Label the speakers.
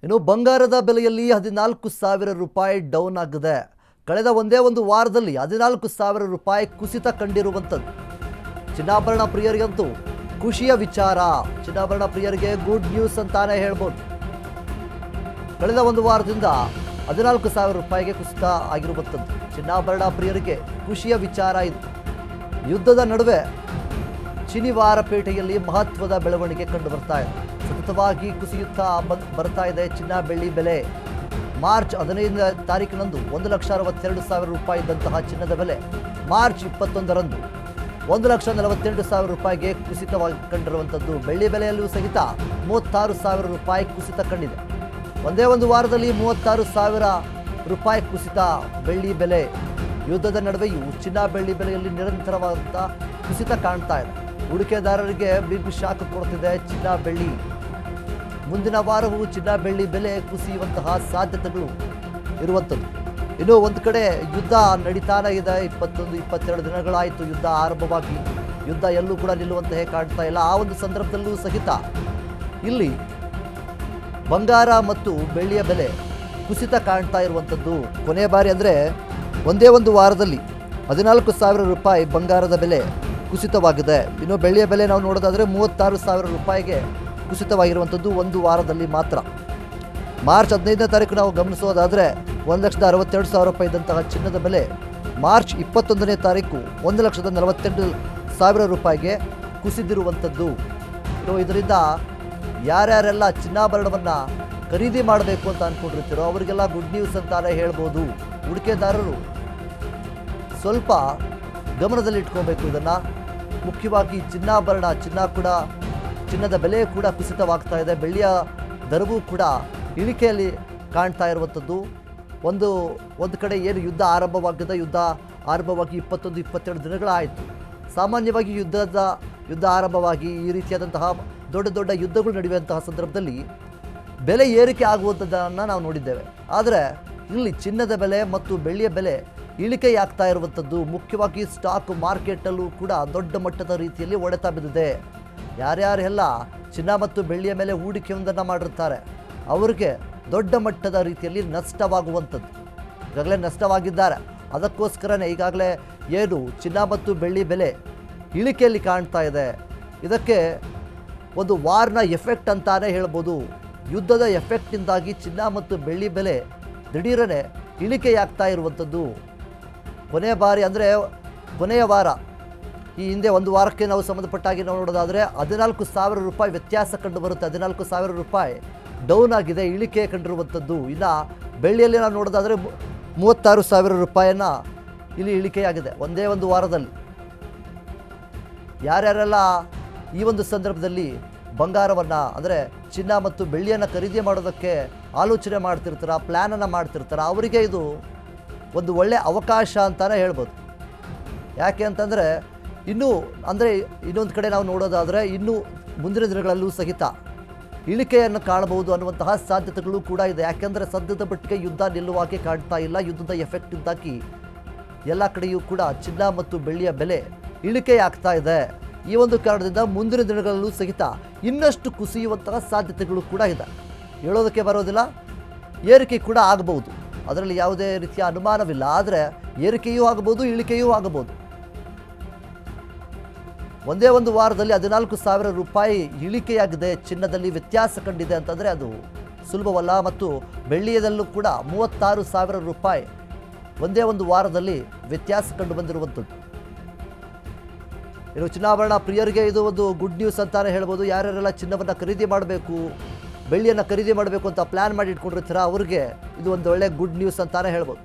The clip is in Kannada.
Speaker 1: ಇನ್ನು ಬಂಗಾರದ ಬೆಲೆಯಲ್ಲಿ 14,000 ರೂಪಾಯಿ ಡೌನ್ ಆಗಿದೆ. ಕಳೆದ ಒಂದೇ ಒಂದು ವಾರದಲ್ಲಿ 14,000 ರೂಪಾಯಿ ಕುಸಿತ ಕಂಡಿರುವಂಥದ್ದು ಚಿನ್ನಾಭರಣ ಪ್ರಿಯರಿಗಂತೂ ಖುಷಿಯ ವಿಚಾರ. ಚಿನ್ನಾಭರಣ ಪ್ರಿಯರಿಗೆ ಗುಡ್ ನ್ಯೂಸ್ ಅಂತಾನೆ ಹೇಳ್ಬೋದು. ಕಳೆದ ಒಂದು ವಾರದಿಂದ 14,000 ರೂಪಾಯಿಗೆ ಕುಸಿತ ಆಗಿರುವಂಥದ್ದು ಚಿನ್ನಾಭರಣ ಪ್ರಿಯರಿಗೆ ಖುಷಿಯ ವಿಚಾರ ಇದು. ಯುದ್ಧದ ನಡುವೆ ಶನಿವಾರಪೇಟೆಯಲ್ಲಿ ಮಹತ್ವದ ಬೆಳವಣಿಗೆ ಕಂಡು ಬರ್ತಾ ಇದೆ. ಸತತವಾಗಿ ಕುಸಿಯುತ್ತಾ ಬರ್ತಾ ಇದೆ ಚಿನ್ನ ಬೆಳ್ಳಿ ಬೆಲೆ. ಮಾರ್ಚ್ 15ನೇ ತಾರೀಕಿನಂದು 1,62,000 ರೂಪಾಯಿ ಇದ್ದಂತಹ ಚಿನ್ನದ ಬೆಲೆ ಮಾರ್ಚ್ 21ರಂದು 1,48,000 ರೂಪಾಯಿಗೆ ಕುಸಿತವಾಗಿ ಕಂಡಿರುವಂಥದ್ದು. ಬೆಳ್ಳಿ ಬೆಲೆಯಲ್ಲೂ ಸಹಿತ 36,000 ರೂಪಾಯಿ ಕುಸಿತ ಕಂಡಿದೆ. ಒಂದೇ ಒಂದು ವಾರದಲ್ಲಿ 36,000 ರೂಪಾಯಿ ಕುಸಿತ ಬೆಳ್ಳಿ ಬೆಲೆ. ಯುದ್ಧದ ನಡುವೆಯೂ ಚಿನ್ನ ಬೆಳ್ಳಿ ಬೆಲೆಯಲ್ಲಿ ನಿರಂತರವಾದಂಥ ಕುಸಿತ ಕಾಣ್ತಾ ಇದೆ. ಹೂಡಿಕೆದಾರರಿಗೆ ಬಿಗ್ ಶಾಕ್ ಕೊಡ್ತಿದೆ ಚಿನ್ನ ಬೆಳ್ಳಿ. ಮುಂದಿನ ವಾರವೂ ಚಿನ್ನ ಬೆಳ್ಳಿ ಬೆಲೆ ಕುಸಿಯುವಂತಹ ಸಾಧ್ಯತೆಗಳು ಇರುವಂಥದ್ದು. ಇನ್ನು ಒಂದು ಕಡೆ ಯುದ್ಧ ನಡೀತಾನೆ ಇದೆ. 21-22 ದಿನಗಳಾಯಿತು ಯುದ್ಧ ಆರಂಭವಾಗಿ. ಯುದ್ಧ ಎಲ್ಲೂ ಕೂಡ ನಿಲ್ಲುವಂತೆ ಕಾಣ್ತಾ ಇಲ್ಲ. ಆ ಒಂದು ಸಂದರ್ಭದಲ್ಲೂ ಸಹಿತ ಇಲ್ಲಿ ಬಂಗಾರ ಮತ್ತು ಬೆಳ್ಳಿಯ ಬೆಲೆ ಕುಸಿತ ಕಾಣ್ತಾ ಇರುವಂಥದ್ದು. ಕೊನೆಯ ಬಾರಿ ಅಂದರೆ ಒಂದೇ ಒಂದು ವಾರದಲ್ಲಿ 14,000 ರೂಪಾಯಿ ಬಂಗಾರದ ಬೆಲೆ ಕುಸಿತವಾಗಿದೆ. ಇನ್ನು ಬೆಳ್ಳಿಯ ಬೆಲೆ ನಾವು ನೋಡೋದಾದರೆ 36,000 ರೂಪಾಯಿಗೆ ಕುಸಿತವಾಗಿರುವಂಥದ್ದು ಒಂದು ವಾರದಲ್ಲಿ ಮಾತ್ರ. ಮಾರ್ಚ್ 15ನೇ ತಾರೀಕು ನಾವು ಗಮನಿಸೋದಾದರೆ 1,62,000 ರೂಪಾಯಿ ಇದ್ದಂತಹ ಚಿನ್ನದ ಬೆಲೆ ಮಾರ್ಚ್ 21ನೇ ತಾರೀಕು 1,48,000 ರೂಪಾಯಿಗೆ ಕುಸಿದಿರುವಂಥದ್ದು. ಇದರಿಂದ ಯಾರ್ಯಾರೆಲ್ಲ ಚಿನ್ನಾಭರಣವನ್ನು ಖರೀದಿ ಮಾಡಬೇಕು ಅಂತ ಅಂದ್ಕೊಂಡಿರ್ತೀರೋ ಅವರಿಗೆಲ್ಲ ಗುಡ್ ನ್ಯೂಸ್ ಅಂತಾನೆ ಹೇಳ್ಬೋದು. ಹೂಡಿಕೆದಾರರು ಸ್ವಲ್ಪ ಗಮನದಲ್ಲಿ ಇಟ್ಕೋಬೇಕು ಇದನ್ನು. ಮುಖ್ಯವಾಗಿ ಚಿನ್ನಾಭರಣ ಚಿನ್ನದ ಬೆಲೆ ಕೂಡ ಕುಸಿತವಾಗ್ತಾ ಇದೆ. ಬೆಳ್ಳಿಯ ದರವೂ ಕೂಡ ಇಳಿಕೆಯಲ್ಲಿ ಕಾಣ್ತಾ ಇರುವಂಥದ್ದು. ಒಂದು ಕಡೆ ಏನು ಯುದ್ಧ ಆರಂಭವಾಗಿ 21-22 ದಿನಗಳಾಯಿತು. ಸಾಮಾನ್ಯವಾಗಿ ಯುದ್ಧ ಆರಂಭವಾಗಿ ಈ ರೀತಿಯಾದಂತಹ ದೊಡ್ಡ ಯುದ್ಧಗಳು ನಡೆಯುವಂತಹ ಸಂದರ್ಭದಲ್ಲಿ ಬೆಲೆ ಏರಿಕೆ ಆಗುವಂಥದ್ದನ್ನು ನಾವು ನೋಡಿದ್ದೇವೆ. ಆದರೆ ಇಲ್ಲಿ ಚಿನ್ನದ ಬೆಲೆ ಮತ್ತು ಬೆಳ್ಳಿಯ ಬೆಲೆ ಇಳಿಕೆಯಾಗ್ತಾ ಇರುವಂಥದ್ದು. ಮುಖ್ಯವಾಗಿ ಸ್ಟಾಕ್ ಮಾರ್ಕೆಟಲ್ಲೂ ಕೂಡ ದೊಡ್ಡ ಮಟ್ಟದ ರೀತಿಯಲ್ಲಿ ಹೊಡೆತ ಬಿದ್ದಿದೆ. ಯಾರ್ಯಾರೆಲ್ಲ ಚಿನ್ನ ಮತ್ತು ಬೆಳ್ಳಿಯ ಮೇಲೆ ಹೂಡಿಕೆಯೊಂದನ್ನು ಮಾಡಿರ್ತಾರೆ ಅವರಿಗೆ ದೊಡ್ಡ ಮಟ್ಟದ ರೀತಿಯಲ್ಲಿ ನಷ್ಟವಾಗುವಂಥದ್ದು. ಈಗಾಗಲೇ ನಷ್ಟವಾಗಿದ್ದಾರೆ. ಅದಕ್ಕೋಸ್ಕರನೇ ಈಗಾಗಲೇ ಏನು ಚಿನ್ನ ಮತ್ತು ಬೆಳ್ಳಿ ಬೆಲೆ ಇಳಿಕೆಯಲ್ಲಿ ಕಾಣ್ತಾ ಇದೆ. ಇದಕ್ಕೆ ಒಂದು ವಾರ್ನ ಎಫೆಕ್ಟ್ ಅಂತಾನೆ ಹೇಳ್ಬೋದು. ಯುದ್ಧದ ಎಫೆಕ್ಟಿಂದಾಗಿ ಚಿನ್ನ ಮತ್ತು ಬೆಳ್ಳಿ ಬೆಲೆ ದಿಢೀರನೆ ಇಳಿಕೆಯಾಗ್ತಾ ಇರುವಂಥದ್ದು. ಕೊನೆಯ ವಾರ ಈ ಹಿಂದೆ ಒಂದು ವಾರಕ್ಕೆ ನಾವು ಸಂಬಂಧಪಟ್ಟಾಗಿ ನಾವು ನೋಡೋದಾದರೆ 14,000 ರೂಪಾಯಿ ವ್ಯತ್ಯಾಸ ಕಂಡು ಬರುತ್ತೆ. 14,000 ರೂಪಾಯಿ ಡೌನ್ ಆಗಿದೆ, ಇಳಿಕೆ ಕಂಡಿರುವಂಥದ್ದು. ಇನ್ನು ಬೆಳ್ಳಿಯಲ್ಲಿ ನಾವು ನೋಡೋದಾದರೆ 36,000 ರೂಪಾಯಿಯನ್ನು ಇಲ್ಲಿ ಇಳಿಕೆಯಾಗಿದೆ ಒಂದೇ ಒಂದು ವಾರದಲ್ಲಿ. ಯಾರ್ಯಾರೆಲ್ಲ ಈ ಒಂದು ಸಂದರ್ಭದಲ್ಲಿ ಬಂಗಾರವನ್ನು ಅಂದರೆ ಚಿನ್ನ ಮತ್ತು ಬೆಳ್ಳಿಯನ್ನು ಖರೀದಿ ಮಾಡೋದಕ್ಕೆ ಆಲೋಚನೆ ಮಾಡ್ತಿರ್ತಾರೆ, ಪ್ಲ್ಯಾನನ್ನು ಮಾಡ್ತಿರ್ತಾರೆ, ಅವರಿಗೆ ಇದು ಒಂದು ಒಳ್ಳೆಯ ಅವಕಾಶ ಅಂತಲೇ ಹೇಳ್ಬೋದು. ಯಾಕೆ ಅಂತಂದರೆ ಇನ್ನೊಂದು ಕಡೆ ನಾವು ನೋಡೋದಾದರೆ ಇನ್ನೂ ಮುಂದಿನ ದಿನಗಳಲ್ಲೂ ಸಹಿತ ಇಳಿಕೆಯನ್ನು ಕಾಣಬಹುದು ಅನ್ನುವಂತಹ ಸಾಧ್ಯತೆಗಳು ಕೂಡ ಇದೆ. ಯಾಕೆಂದರೆ ಸದ್ಯದ ಮಟ್ಟಿಗೆ ಯುದ್ಧ ನಿಲ್ಲುವಾಗೆ ಕಾಣ್ತಾ ಇಲ್ಲ. ಯುದ್ಧದ ಎಫೆಕ್ಟಿಂದಾಗಿ ಎಲ್ಲ ಕಡೆಯೂ ಕೂಡ ಚಿನ್ನ ಮತ್ತು ಬೆಳ್ಳಿಯ ಬೆಲೆ ಇಳಿಕೆಯಾಗ್ತಾ ಇದೆ. ಈ ಒಂದು ಕಾರಣದಿಂದ ಮುಂದಿನ ದಿನಗಳಲ್ಲೂ ಸಹಿತ ಇನ್ನಷ್ಟು ಕುಸಿಯುವಂತಹ ಸಾಧ್ಯತೆಗಳು ಕೂಡ ಇದೆ. ಹೇಳೋದಕ್ಕೆ ಬರೋದಿಲ್ಲ, ಏರಿಕೆ ಕೂಡ ಆಗಬಹುದು, ಅದರಲ್ಲಿ ಯಾವುದೇ ರೀತಿಯ ಅನುಮಾನವಿಲ್ಲ. ಆದರೆ ಏರಿಕೆಯೂ ಆಗಬಹುದು, ಇಳಿಕೆಯೂ ಆಗಬಹುದು. ಒಂದೇ ಒಂದು ವಾರದಲ್ಲಿ 14,000 ರೂಪಾಯಿ ಇಳಿಕೆಯಾಗಿದೆ. ಚಿನ್ನದಲ್ಲಿ ವ್ಯತ್ಯಾಸ ಕಂಡಿದೆ ಅಂತಂದರೆ ಅದು ಸುಲಭವಲ್ಲ. ಮತ್ತು ಬೆಳ್ಳಿಯದಲ್ಲೂ ಕೂಡ 36,000 ರೂಪಾಯಿ ಒಂದೇ ಒಂದು ವಾರದಲ್ಲಿ ವ್ಯತ್ಯಾಸ ಕಂಡು ಬಂದಿರುವಂಥದ್ದು. ಇನ್ನು ಚಿನ್ನಾಭರಣ ಪ್ರಿಯರಿಗೆ ಇದು ಒಂದು ಗುಡ್ ನ್ಯೂಸ್ ಅಂತಾನೆ ಹೇಳ್ಬೋದು. ಯಾರ್ಯಾರೆಲ್ಲ ಚಿನ್ನವನ್ನು ಖರೀದಿ ಮಾಡಬೇಕು, ಬೆಳ್ಳಿಯನ್ನು ಖರೀದಿ ಮಾಡಬೇಕು ಅಂತ ಪ್ಲ್ಯಾನ್ ಮಾಡಿ ಇಟ್ಕೊಂಡಿರ್ತೀರ ಅವರಿಗೆ ಇದು ಒಂದು ಒಳ್ಳೆ ಗುಡ್ ನ್ಯೂಸ್ ಅಂತಾನೆ ಹೇಳ್ಬೋದು.